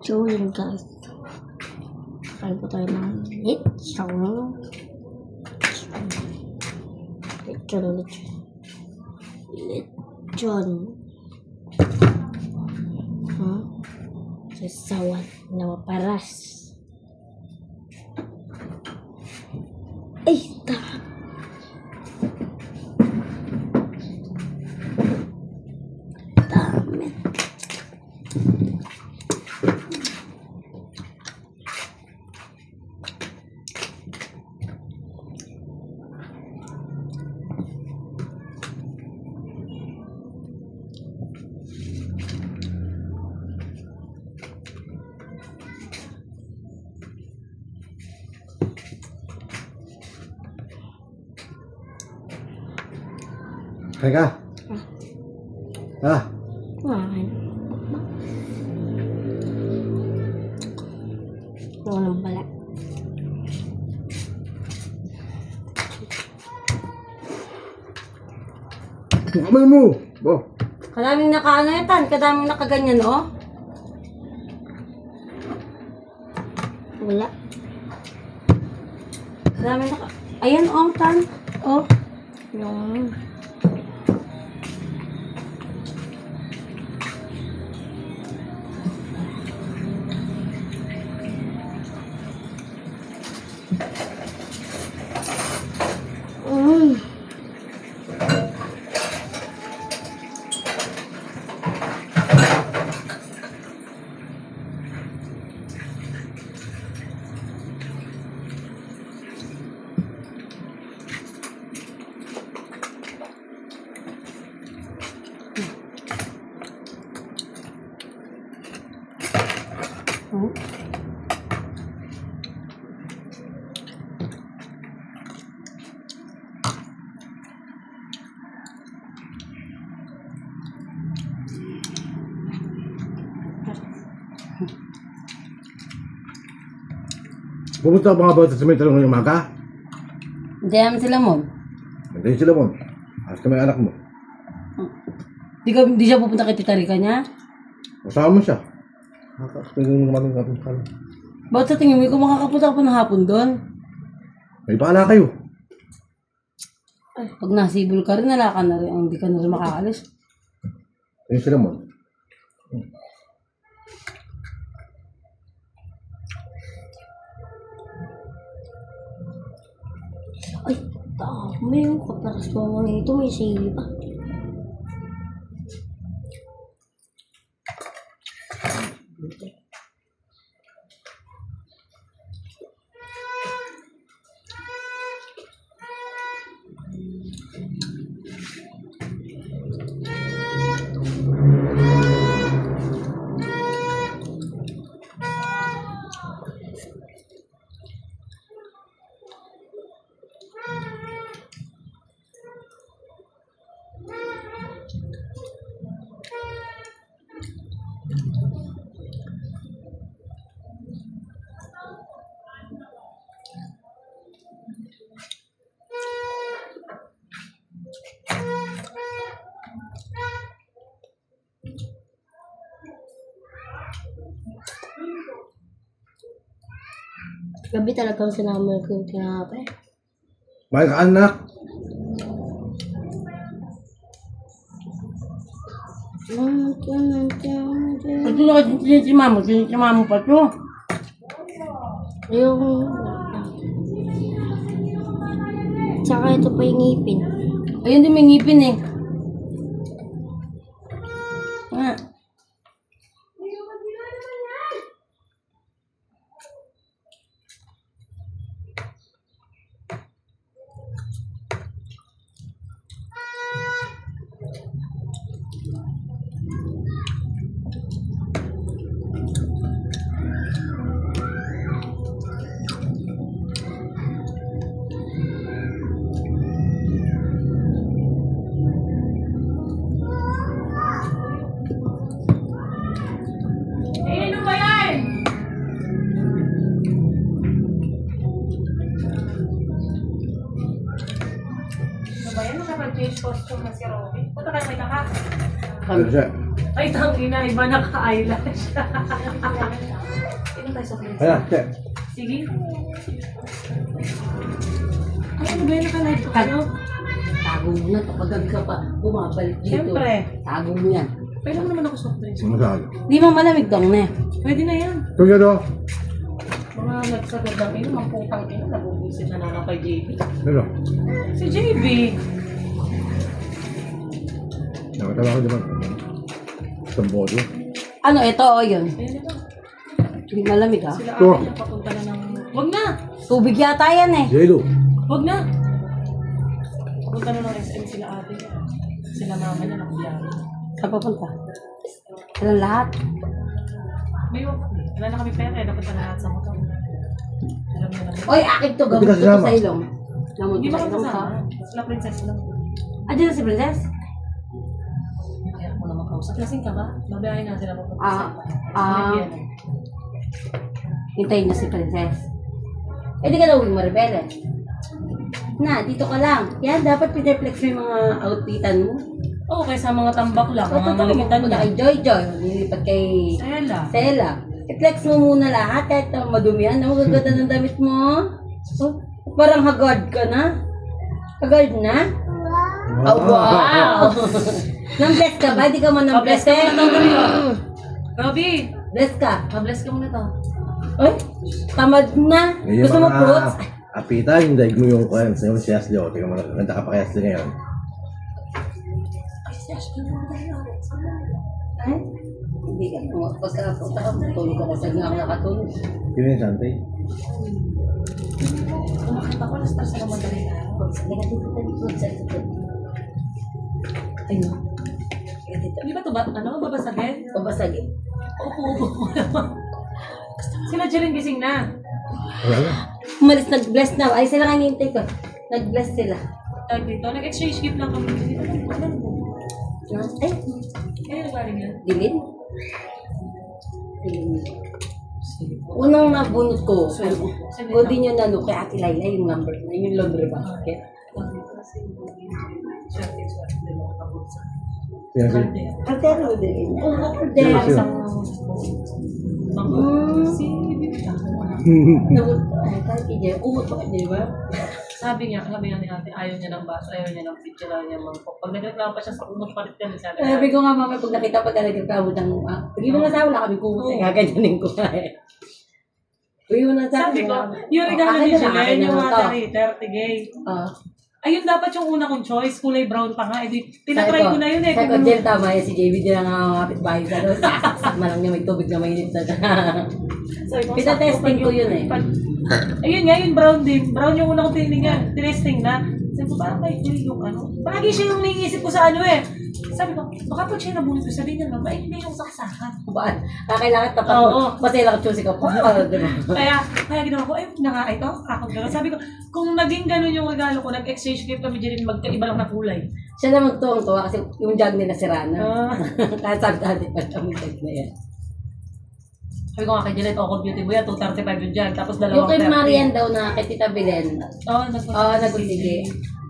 So yun guys. Kain po tayo ng lechon. Lechon. Sasawan na maparas. Ay, tama. Dami. Kain ka? Kumain. Wala nang bala. Kamay mo! Bo! Kadaming nakaano yan, kadaming nakaganyan, oh. Wala. Kadaming naka... Ayan, oh, tan. Oh. Yung... Pumunta ka mga bata sa cemetery ngayong umaga? Hindi naman sila mo. Hindi sila mo. Alas ka may anak mo. Di siya pupunta kay Tita Rica niya? Kasama mo siya. Nakakapagin naman ng kapong kala. Bakit sa tingin mo, kung makakapunta ka pa ng hapon doon? May baala kayo. Ay, pag nasibol ka rin, nala ka na rin. Hindi ka na rin makakalis. Hindi sila mo. Ay, dami yung kaparas mo mga ito. May sili pa. Gabi talagang sinama ko yung tinapay. May anak. Ito na kasi sinimama pa ito. Yung... Tsaka ito pa yung ngipin. Ayun din may ngipin eh. Nga. Change costume na si Robin. Punta kayo may naka. Ano siya? Ay, tangina, iba naka-eyelash. tayo sa place. Ayan, check. Sige. Ay, ano ba yun? Naka-live ko kayo? Tago mo na. Kapag gabi ka pa, bumabalik dito. Siyempre. Tago mo yan. Pwede mo naman ako soft drinks. Masalo. Di mo malamig dong na. Pwede na yan. Ito yan o. Mga nagsagad lang kayo, mga putang kayo, nabubusin na lang kay JB. Ano? Si JB. Nakatawa ko naman. Isang bodo. Ano, ito o yun? Ayun na lang. Hindi malamig ha. Sila Ito. ate na papunta na ng... Wag na! Tubig yata yan eh. Jelo. Wag na! Papunta na ng SM sila ate. Sila mama na nakabiyari. Saan papunta? Walang lahat. May wag. Wala na kami pera, napunta na lahat sa motor. Alam mo naman. Oy, akit to. Gamot Hindi ka ko to sasama. sa ilong. Gamot Hindi ko ba sa kami ilong ka. kasama? Sila princess lang. Ah, dyan na si Princess? Kaya ako naman kausap. Lasing ka ba? Babayahin na sila papunta Ah, ah. Hintayin niya si Princess. Eh, di ka na uwing Maribele. Na, dito ka lang. Yan, dapat pinreflex mo yung mga outfitan mo. Oo, kaysa mga tambak lang, mga Totoo, maligitan magpunta niya. kay Joy Joy. Nilipat kay Stella. Stella. I-flex mo muna lahat kahit madumi yan. Ang magaganda ng damit mo. So, parang haggard ka na. Haggard na? Oh, wow! Nang-bless ka ba? Di ka man nang-bless Pabless ka eh. muna to, Gabi. Gabi! Bless ka. Pabless ka muna to. Ay, tamad na. Ngayon Gusto mo fruits? Apitan, yung daig mo yung kwan. Sa'yo si Ashley. O, tingnan mo na. Ganda ka pa kay Ashley ngayon. Ay, hindi ka. Pagkapunta ka, tulog ka na sa nga ako nakatulog. Sino yung Santay? Kumakita ko, na-stress na naman dali na. Hindi ka dito fruits. Ay, no. Hindi ka dito. Di ba ito ba, ano, babasagin? Pabasagin. Upo mo naman. Sila Jeline gising na. Wala na. Umalis, nag-bless na. Ay, sila nga hinihintay ko. Nag-bless sila. Tag dito, nag-exchange gift lang kami. Ano mo? Ay, Kaya nagaling yan. dilin. Dilin. Unang nabunot ko, o din yung nano kay Ate Laila, yung number na, yung laundry basket. Sino si? Cartero din. Oo, Sino Cartero. siya? Isang bangko. Si Kahit hindi, umot pa kayo, di ba? sabi niya ni ate, ayaw niya ng baso, ayaw niya ng picture, ayaw niya mangkok. Pag nagreklamo pa siya sa umot, palit kami sabi. Sabi ko nga mama, pag nakita pa talaga kamo ng pag mo nga sa wala kami kumot, gaganyanin ko nga eh. Uy, mo na Sabi ko, yung regalo ni Jeline, yung water heater, tigay. Ayun dapat yung una kong choice, kulay brown pa nga. Eh, tinatry ko na yun eh. Sabi ko, Jen, tama yan si JB, di lang ang kapit bahay sa doon. Saksak na lang niya, may tubig na mainit na. Sabi ko, Pinatesting ko yun eh. Ayun nga, yung brown din. Brown yung una kong tinignan. Tinesting na. Sabi ko, parang may kulay yung ano. Palagi siya yung naiisip ko sa ano eh. Sabi ko, baka pag siya nabunod ko, sabihin niya, mabait na yung saksakan. Baan? Kailangan tapat Oo. mo. Basta ilang choosy ka pa. Di ba? Kaya ginawa ko, na nga ito, ako gano'n. Sabi ko, kung naging gano'n yung regalo ko, nag-exchange gift kami dyan, magkaiba lang na kulay. Siya naman tuwang-tuwa kasi yung jug nila si Rana. Ah. Kahit sabi natin, ang jug na yan. Sabi ko nga kay Jeanette, Oko Beauty Boy, 235 yung dyan, tapos Yung dalawang kay 30. Marian daw na kay Tita Belen. Oo, Nagulige.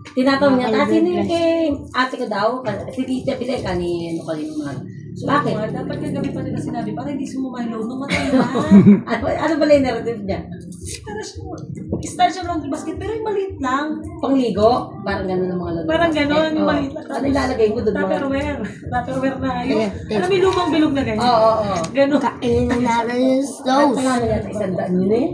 Tinatawag niya, sino yung kay ate ko daw? Si Tita Belen, ano kanino man. Bakit? Dapat yung gabi pa nila sinabi, para hindi sumumay loob, namatay na. ano pala yung narrative niya? Style siya ng basket, pero yung maliit lang. Pangligo? Parang gano'n ang mga lalaki. Parang gano'n, yung maliit lang. Ano ilalagay mo doon? Tupperware na yun. Alam mo yung lumang bilog na ganyan. Oo. Gano'n. Kainin natin yung At sauce. saka ano yan, 100 yun eh.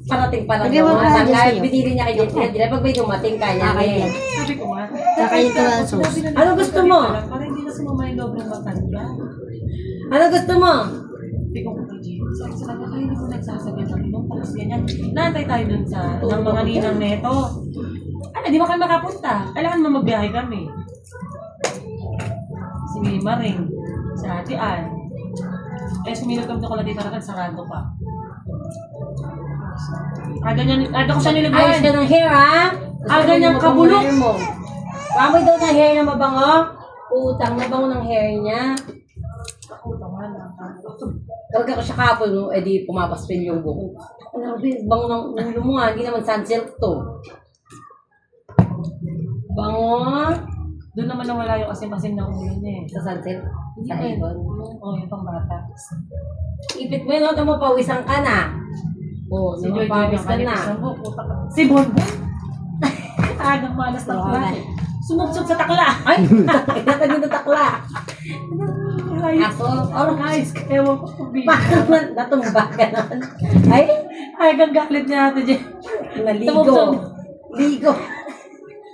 Parating pa lang Lagyan mo yung pa mga dyan kahit sa'yo. binili niya kay Jen. Pag may dumating kanya Okay, eh. yan. Sabi ko nga. Kakain ko lang sauce. Ano gusto mo? Para hindi na sumumay loob ng matanda. Ano gusto mo? Hindi ko kay Jim. Sabi sa kanya, kaya hindi ko nagsasabi ng ibang tapos ganyan. Naantay tayo dun sa ng mga ninang neto. Ano, di ba kami makapunta? Kailangan mo magbiyahe kami. Si Mima Ring, si Ate Ann. Eh, sumilog kami ko lang dito na sarado pa. Aga ko siya Ayos nilagyan. ka ng hair ha? Aga niyang Gusto mo kabulok. hair mo. Pamoy daw ng hair na mabango. Utang, mabango ng hair niya. Ako, tama lang. Karga ko siya kapon, no? Eh di pumapaspin yung buko. Ano, bango ng ulo mo nga, hindi naman sunsilk to. Bango. Doon naman nawala yung asim-asim ng ulo niya eh. Sa sunset. Hindi Sa pa yun. ibon. Oo, yung pang bata. Ipit mo yun, no? Tamo, pawisan ka na. Oo, Si Joy Joy pawis ka na. Si Bonbon. Agang malas ng Oo, pula. Sumubsob sa takla. Ay, natagin na takla. Ayos. Aso, or Ayos. Ewan ko kung bigla. parang natumba ka naman. Ay, Ay, galit niya ate Jen. naligo. Tumubsob. Ligo.